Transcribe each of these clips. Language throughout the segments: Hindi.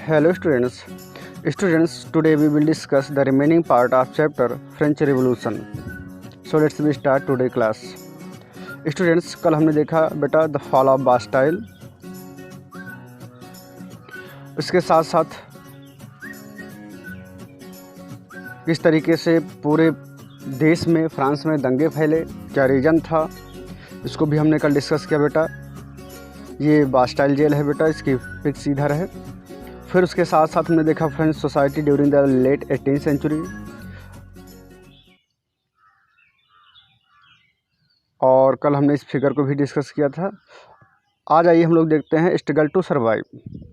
Hello students. Today we will discuss the remaining part of chapter French Revolution. So let's we start today class. Students, कल हमने देखा बेटा द फॉल ऑफ बास्टाइल, इसके साथ साथ किस तरीके से पूरे देश में फ्रांस में दंगे फैले, क्या रीज़न था, इसको भी हमने कल डिस्कस किया बेटा। ये बास्टाइल जेल है बेटा, इसकी पिक्स इधर है। फिर उसके साथ साथ हमने देखा French society during the late 18th century, और कल हमने इस फिगर को भी डिस्कस किया था। आज आइए हम लोग देखते हैं स्ट्रगल टू सर्वाइव।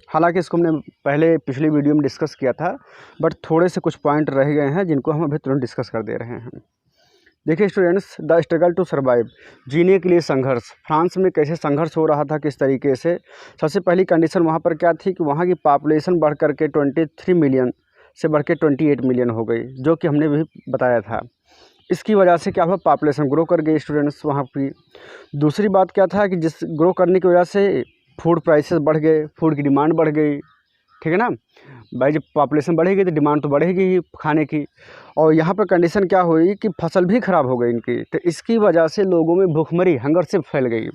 हालांकि इसको हमने पहले पिछली वीडियो में डिस्कस किया था, बट थोड़े से कुछ पॉइंट रह गए हैं जिनको हम अभी तुरंत डिस्कस कर दे रहे हैं। देखिए students, the struggle to survive, जीने के लिए संघर्ष। फ्रांस में कैसे संघर्ष हो रहा था, किस तरीके से। सबसे पहली कंडीशन वहाँ पर क्या थी कि वहाँ की पॉपुलेशन बढ़ कर के 23 मिलियन से बढ़ के 28 मिलियन हो गई, जो कि हमने भी बताया था। इसकी वजह से क्या हुआ, पॉपुलेशन ग्रो कर गई स्टूडेंट्स वहाँ की। दूसरी बात क्या था कि जिस ग्रो करने की वजह से फूड प्राइसेस बढ़ गए, फूड की डिमांड बढ़ गई, ठीक है ना भाई। जब पॉपुलेशन बढ़ेगी तो डिमांड तो बढ़ेगी ही खाने की। और यहाँ पर कंडीशन क्या हुई कि फसल भी ख़राब हो गई इनकी, तो इसकी वजह से लोगों में भूखमरी, हंगर से फैल गई,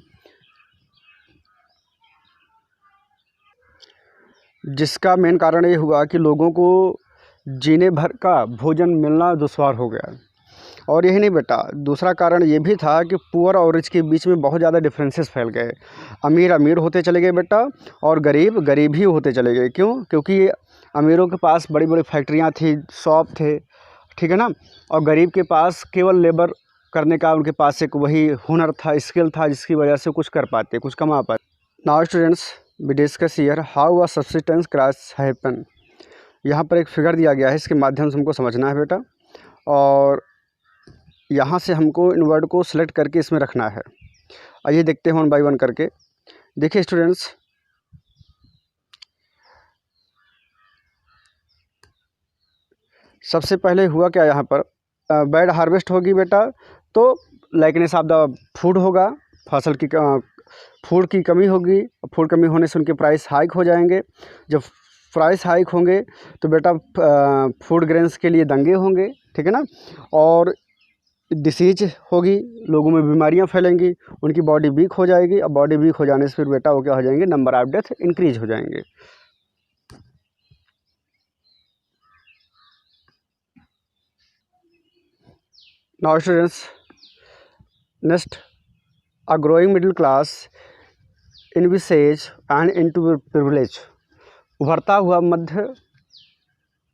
जिसका मेन कारण ये हुआ कि लोगों को जीने भर का भोजन मिलना दुश्वार हो गया। और यही नहीं बेटा, दूसरा कारण ये भी था कि पुअर और रिच के बीच में बहुत ज़्यादा डिफरेंसेस फैल गए। अमीर अमीर होते चले गए बेटा, और गरीब गरीब ही होते चले गए। क्यों? क्योंकि अमीरों के पास बड़ी बड़ी फैक्ट्रियाँ थी, शॉप थे, ठीक है ना। और गरीब के पास केवल लेबर करने का उनके पास एक वही हुनर था, स्किल था, जिसकी वजह से कुछ कर पाते, कुछ कमा पाते। Now students, we discuss here how a subsistence crisis happen. यहाँ पर एक फिगर दिया गया है, इसके माध्यम से हमको समझना है बेटा, और यहाँ से हमको इन वर्ड को सिलेक्ट करके इसमें रखना है। आइए देखते हैं वन बाय वन करके। देखिए स्टूडेंट्स, सबसे पहले हुआ क्या, यहाँ पर बैड हार्वेस्ट होगी बेटा, तो लाइकनेस ऑफ द फूड होगा, फसल की फूड की कमी होगी। फूड कमी होने से उनके प्राइस हाइक हो जाएंगे। जब प्राइस हाइक होंगे तो बेटा फूड ग्रेन्स के लिए दंगे होंगे, ठीक है ना। और डिसीज होगी, लोगों में बीमारियां फैलेंगी, उनकी बॉडी वीक हो जाएगी। अब बॉडी वीक हो जाने से फिर बेटा वो क्या हो जाएंगे, नंबर ऑफ डेथ इंक्रीज हो जाएंगे। Now students, next, a growing middle class in विसेज एंड इनटू प्रिविलेज। उभरता हुआ मध्य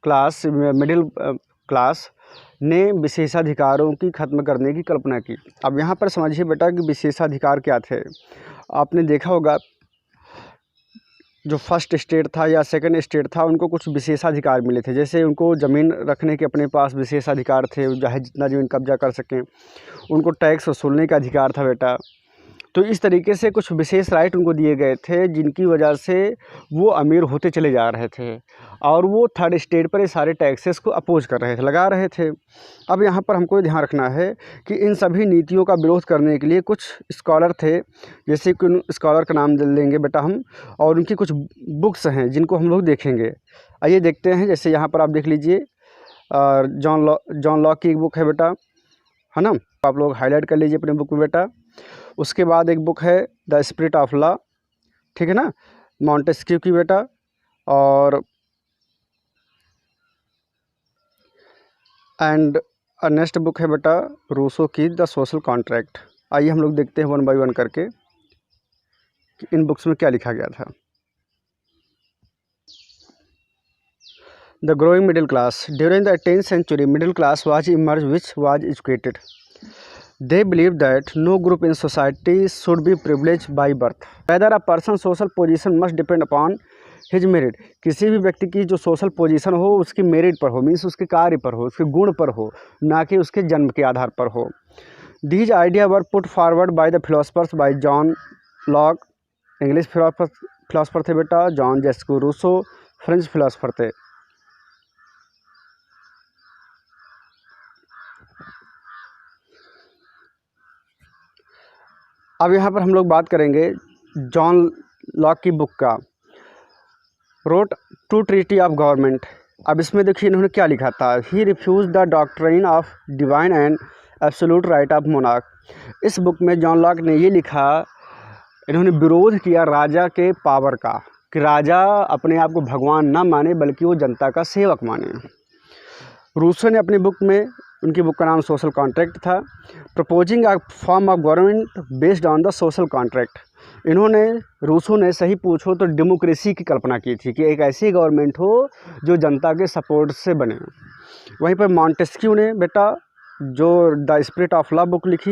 क्लास, मिडिल क्लास ने विशेषाधिकारों की खत्म करने की कल्पना की। अब यहाँ पर समझिए बेटा कि विशेषाधिकार क्या थे। आपने देखा होगा जो फर्स्ट स्टेट था या सेकंड स्टेट था, उनको कुछ विशेषाधिकार मिले थे। जैसे उनको ज़मीन रखने के अपने पास विशेषाधिकार थे, चाहे जितना ज़मीन कब्जा कर सकें। उनको टैक्स वसूलने का अधिकार था बेटा। तो इस तरीके से कुछ विशेष राइट उनको दिए गए थे, जिनकी वजह से वो अमीर होते चले जा रहे थे, और वो थर्ड स्टेट पर ये सारे टैक्सेस को अपोज कर रहे थे, लगा रहे थे। अब यहाँ पर हमको ध्यान रखना है कि इन सभी नीतियों का विरोध करने के लिए कुछ स्कॉलर थे, जैसे कि उन स्कॉलर का नाम लेंगे बेटा हम, और उनकी कुछ बुक्स हैं जिनको हम लोग देखेंगे। आइए देखते हैं। जैसे यहाँ पर आप देख लीजिए, जॉन लॉक की एक बुक है बेटा, है ना। आप लोग हाईलाइट कर लीजिए अपने बुक में बेटा। उसके बाद एक बुक है द स्पिरिट ऑफ लॉ, ठीक है ना, मॉन्टेस्क्यू की बेटा। और एंड नेक्स्ट बुक है बेटा रूसो की द सोशल कॉन्ट्रैक्ट। आइए हम लोग देखते हैं वन बाय वन करके कि इन बुक्स में क्या लिखा गया था। The growing middle class during the 18th century, middle class was emerged which was educated. They believed that no group in society should be privileged by birth. Rather, a person's social position must depend upon his merit. किसी भी व्यक्ति की जो सोशल पोजीशन हो उसकी मेरिट पर हो, मीन्स उसके कार्य पर हो, उसके गुण पर हो, ना कि उसके जन्म के आधार पर हो। These ideas were put forward by the philosophers by John Locke, English philosopher थे बेटा, John Jacques Rousseau French philosopher थे। अब यहाँ पर हम लोग बात करेंगे जॉन लॉक की बुक का। Wrote two treaty of government. अब इसमें देखिए इन्होंने क्या लिखा था, he refuse the doctrine of divine and absolute right of monarch. इस बुक में जॉन लॉक ने ये लिखा, इन्होंने विरोध किया राजा के पावर का, कि राजा अपने आप को भगवान ना माने बल्कि वो जनता का सेवक माने। रूसो ने अपनी बुक में, उनकी बुक का नाम सोशल कॉन्ट्रैक्ट था, proposing a form of government based on the social contract. इन्होंने, रूसो ने सही पूछो तो डेमोक्रेसी की कल्पना की थी कि एक ऐसी गवर्नमेंट हो जो जनता के सपोर्ट से बने। वहीं पर मॉन्टेस्क्यू ने बेटा जो the spirit of love book लिखी,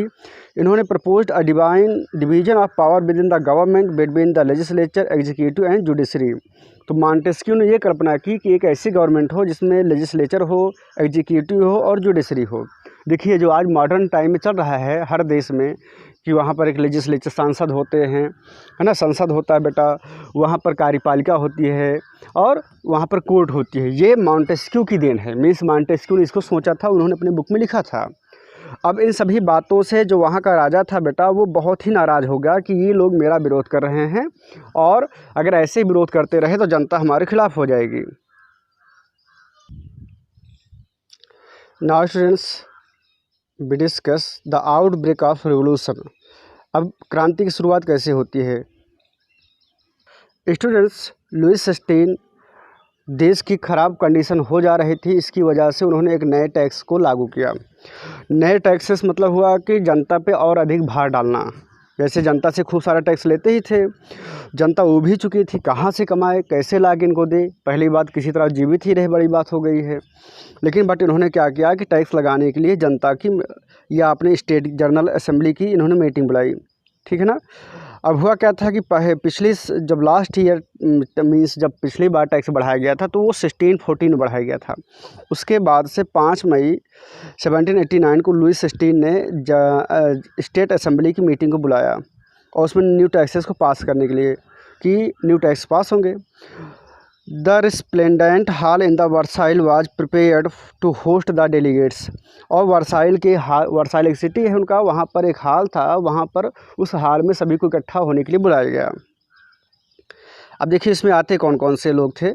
इन्होंने proposed a divine division of power with in the government between the legislature, executive and judiciary. तो मॉन्टेस्क्यू ने ये कल्पना की कि एक ऐसी गवर्नमेंट हो जिसमें लेजिस्लेचर हो, एग्जीक्यूटिव हो और जुडिशरी हो। देखिए जो आज मॉडर्न टाइम में चल रहा है हर देश में कि वहाँ पर एक लेजिस्लेचर, सांसद होते हैं, है ना, संसद होता है बेटा, वहाँ पर कार्यपालिका होती है और वहाँ पर कोर्ट होती है। ये मॉन्टेस्क्यू की देन है, मिस मॉन्टेस्क्यू ने इसको सोचा था, उन्होंने अपनी बुक में लिखा था। अब इन सभी बातों से जो वहाँ का राजा था बेटा, वो बहुत ही नाराज़ हो गया कि ये लोग मेरा विरोध कर रहे हैं और अगर ऐसे ही विरोध करते रहे तो जनता हमारे खिलाफ हो जाएगी। Now students, we discuss the outbreak of revolution. अब क्रांति की शुरुआत कैसे होती है। स्टूडेंट्स, लुईस 16 देश की ख़राब कंडीशन हो जा रही थी, इसकी वजह से उन्होंने एक नए टैक्स को लागू किया। नए टैक्सेस मतलब हुआ कि जनता पे और अधिक भार डालना। जैसे जनता से खूब सारा टैक्स लेते ही थे, जनता उब ही चुकी थी, कहाँ से कमाए, कैसे ला के इनको दे। पहली बात, किसी तरह जीवित ही रहे, बड़ी बात हो गई है। लेकिन बट इन्होंने क्या किया कि टैक्स लगाने के लिए जनता की या अपने स्टेट जनरल असेंबली की इन्होंने मीटिंग बुलाई, ठीक है ना। अब हुआ क्या था कि पिछली जब लास्ट ईयर मीन्स जब पिछली बार टैक्स बढ़ाया गया था तो वो 1614 में बढ़ाया गया था। उसके बाद से 5 मई 1789 को लुईस 16 ने स्टेट असेंबली की मीटिंग को बुलाया और उसमें न्यू टैक्सेस को पास करने के लिए कि न्यू टैक्स पास होंगे। The resplendent hall in the Versailles was prepared to host the delegates. और वर्साइल के वर्साइल एक सिटी है उनका, वहाँ पर एक हॉल था, वहाँ पर उस हॉल में सभी को इकट्ठा होने के लिए बुलाया गया। अब देखिए इसमें आते कौन कौन से लोग थे।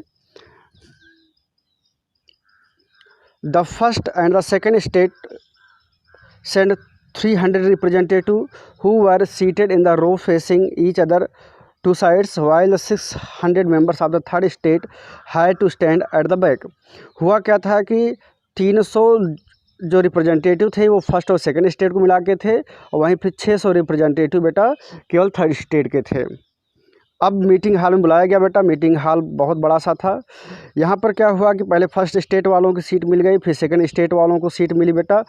The first and the second state send 300 representative who were seated in the row facing each other two sides, while the 600 members of the third state had to stand at the back। हुआ क्या था कि 300 जो रिप्रेजेंटेटिव थे वो फर्स्ट और सेकंड स्टेट को मिला के थे और वहीं फिर 600 रिप्रेजेंटेटिव बेटा केवल थर्ड स्टेट के थे। अब मीटिंग हॉल में बुलाया गया बेटा, मीटिंग हॉल बहुत बड़ा सा था। यहाँ पर क्या हुआ कि पहले फर्स्ट स्टेट वालों की सीट मिल गई, फिर सेकंड स्टेट वालों को सीट मिली बेटा,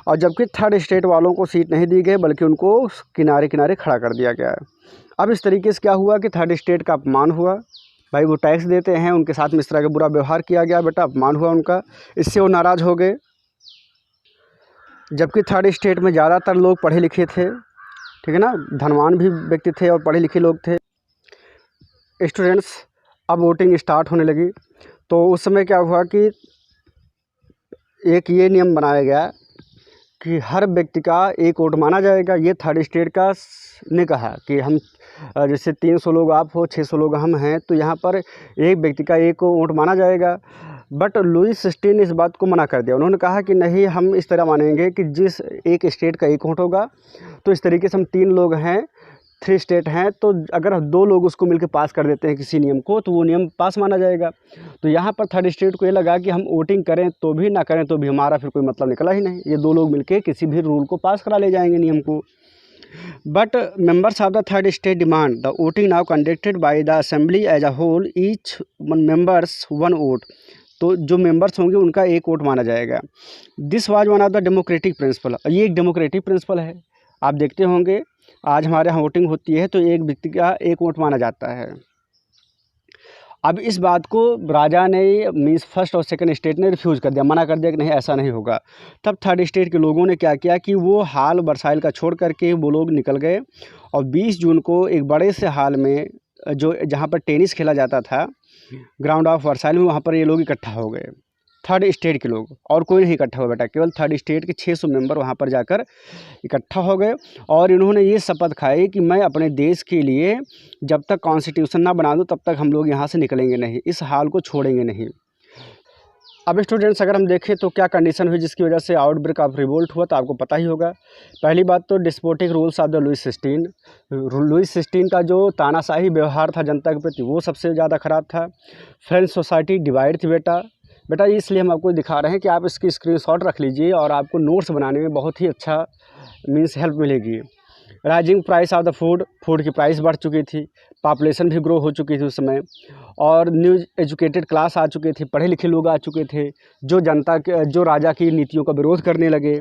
और जबकि थर्ड स्टेट वालों को सीट नहीं दी गई बल्कि उनको किनारे किनारे खड़ा कर दिया गया है। अब इस तरीके से क्या हुआ कि थर्ड स्टेट का अपमान हुआ। भाई वो टैक्स देते हैं, उनके साथ में इस तरह का बुरा व्यवहार किया गया बेटा, अपमान हुआ उनका, इससे वो नाराज़ हो गए। जबकि थर्ड स्टेट में ज़्यादातर लोग पढ़े लिखे थे, ठीक है ना, धनवान भी व्यक्ति थे और पढ़े लिखे लोग थे। स्टूडेंट्स, अब वोटिंग स्टार्ट होने लगी तो उस समय क्या हुआ कि एक ये नियम बनाया गया कि हर व्यक्ति का एक वोट माना जाएगा। ये थर्ड स्टेट का ने कहा कि हम जैसे 300 लोग आप हो, 600 लोग हम हैं, तो यहाँ पर एक व्यक्ति का एक वोट माना जाएगा। बट लुईस 16 ने इस बात को मना कर दिया। उन्होंने कहा कि नहीं, हम इस तरह मानेंगे कि जिस एक स्टेट का एक वोट होगा, तो इस तरीके से हम 3 लोग हैं, 3 स्टेट हैं, तो अगर 2 लोग उसको मिलकर पास कर देते हैं किसी नियम को तो वो नियम पास माना जाएगा। तो यहाँ पर थर्ड स्टेट को ये लगा कि हम वोटिंग करें तो भी ना करें तो भी हमारा फिर कोई मतलब निकला ही नहीं, ये 2 लोग मिलकर किसी भी रूल को पास करा ले जाएंगे, नियम को। But members of the third state demand the voting now conducted by the assembly as a whole, each members 1 vote. तो जो मेंबर्स होंगे उनका एक वोट माना जाएगा। This was one of the democratic principle. ये एक डेमोक्रेटिक प्रिंसिपल है। आप देखते होंगे आज हमारे यहाँ वोटिंग होती है तो एक व्यक्ति का एक वोट माना जाता है। अब इस बात को राजा ने मीन्स फर्स्ट और सेकंड स्टेट ने रिफ्यूज़ कर दिया, मना कर दिया कि नहीं ऐसा नहीं होगा। तब थर्ड स्टेट के लोगों ने क्या किया कि वो हाल वर्साइल का छोड़ करके वो लोग निकल गए और 20 जून को एक बड़े से हाल में जो जहाँ पर टेनिस खेला जाता था, ग्राउंड ऑफ वर्साइल में, वहाँ पर ये लोग इकट्ठा हो गए। थर्ड स्टेट के लोग, और कोई नहीं इकट्ठा हुआ बेटा, केवल थर्ड स्टेट के 600 मेंबर वहाँ पर जाकर इकट्ठा हो गए और इन्होंने ये शपथ खाई कि मैं अपने देश के लिए जब तक कॉन्स्टिट्यूशन ना बना दूँ तब तक हम लोग यहाँ से निकलेंगे नहीं, इस हाल को छोड़ेंगे नहीं। अब स्टूडेंट्स अगर हम देखें तो क्या कंडीशन हुई जिसकी वजह से आउटब्रेक ऑफ रिवोल्ट हुआ, तो आपको पता ही होगा। पहली बात तो despotic rules of the Louis sixteen का जो तानाशाही व्यवहार था जनता के प्रति वो सबसे ज़्यादा ख़राब था। फ्रेंच सोसाइटी डिवाइड थी बेटा इसलिए हम आपको दिखा रहे हैं कि आप इसकी स्क्रीनशॉट रख लीजिए और आपको नोट्स बनाने में बहुत ही अच्छा मीन्स हेल्प मिलेगी। Rising price of the food की प्राइस बढ़ चुकी थी, पॉपुलेशन भी ग्रो हो चुकी थी उस समय, और न्यू एजुकेटेड क्लास आ चुके थे, पढ़े लिखे लोग आ चुके थे जो राजा की नीतियों का विरोध करने लगे।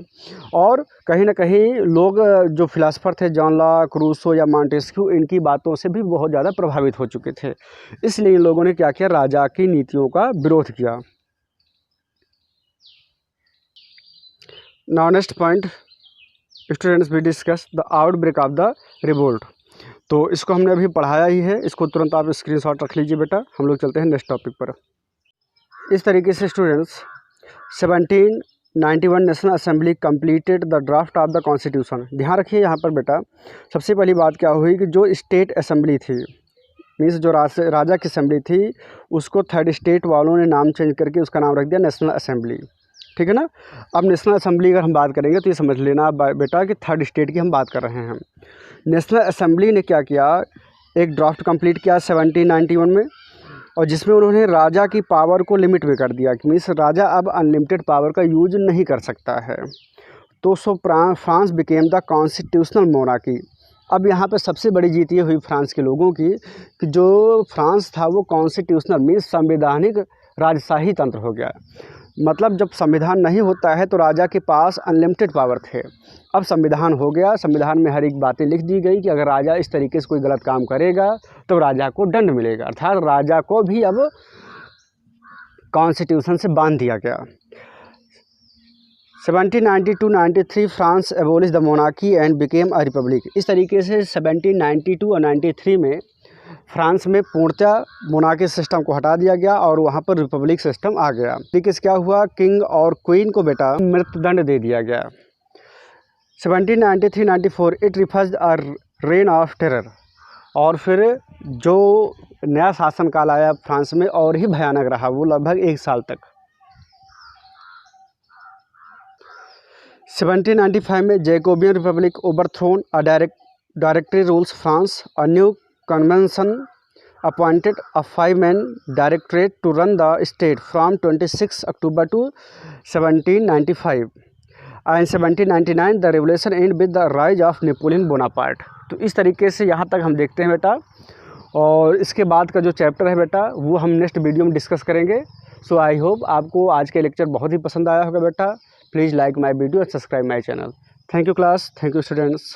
और कहीं ना कहीं लोग जो फिलासफर थे जॉन लॉक, रूसो या मॉन्टेस्क्यू, इनकी बातों से भी बहुत ज़्यादा प्रभावित हो चुके थे, इसलिए इन लोगों ने क्या किया, राजा की नीतियों का विरोध किया। Now next point students we discuss the outbreak of the revolt. तो इसको हमने अभी पढ़ाया ही है, इसको तुरंत आप स्क्रीनशॉट रख लीजिए बेटा। हम लोग चलते हैं नेक्स्ट टॉपिक पर। इस तरीके से students 1791 national assembly completed the draft of the constitution. ध्यान रखिए यहाँ पर बेटा, सबसे पहली बात क्या हुई कि जो स्टेट असेंबली थी, मीन्स जो राजा की असेंबली थी, उसको थर्ड स्टेट वालों ने नाम चेंज करके उसका नाम रख दिया नेशनल असेंबली, ठीक है ना। अब नेशनल असेंबली अगर हम बात करेंगे तो ये समझ लेना बेटा कि थर्ड स्टेट की हम बात कर रहे हैं। नेशनल असेंबली ने क्या किया, एक ड्राफ्ट कंप्लीट किया 1791 में, और जिसमें उन्होंने राजा की पावर को लिमिट में कर दिया कि मीन्स राजा अब अनलिमिटेड पावर का यूज नहीं कर सकता है। तो France became the constitutional monarchy. अब यहाँ पर सबसे बड़ी जीत ये हुई फ्रांस के लोगों की कि जो फ्रांस था वो कॉन्स्टिट्यूशनल मीन्स संवैधानिक राजशाही तंत्र हो गया। मतलब जब संविधान नहीं होता है तो राजा के पास अनलिमिटेड पावर थे, अब संविधान हो गया, संविधान में हर एक बातें लिख दी गई कि अगर राजा इस तरीके से कोई गलत काम करेगा तो राजा को दंड मिलेगा, अर्थात राजा को भी अब कॉन्स्टिट्यूशन से बांध दिया गया। 1792-93 France abolish the monarchy and became a republic. इस तरीके से 1792 और 93 में फ्रांस में पूर्णतः मोनार्की सिस्टम को हटा दिया गया और वहाँ पर रिपब्लिक सिस्टम आ गया। ठीक है, क्या हुआ, किंग और क्वीन को बेटा मृत्युदंड दे दिया गया। 1793-94 it refers a rain of terror. और फिर जो नया शासनकाल आया फ्रांस में और ही भयानक रहा, वो लगभग 1 साल तक। 1795 में Jacobin republic overthrown, a directory rules France, a new convention appointed a 5-man directorate to run the state from 26 October to 1795 and 1799 the revolution end with the rise of Napoleon Bonaparte। तो इस तरीके से यहाँ तक हम देखते हैं बेटा, और इसके बाद का जो चैप्टर है बेटा वो हम नेक्स्ट वीडियो में डिस्कस करेंगे। सो आई होप आपको आज के लेक्चर बहुत ही पसंद आया होगा बेटा। प्लीज़ लाइक माई वीडियो और subscribe my channel. Thank you class, thank you students.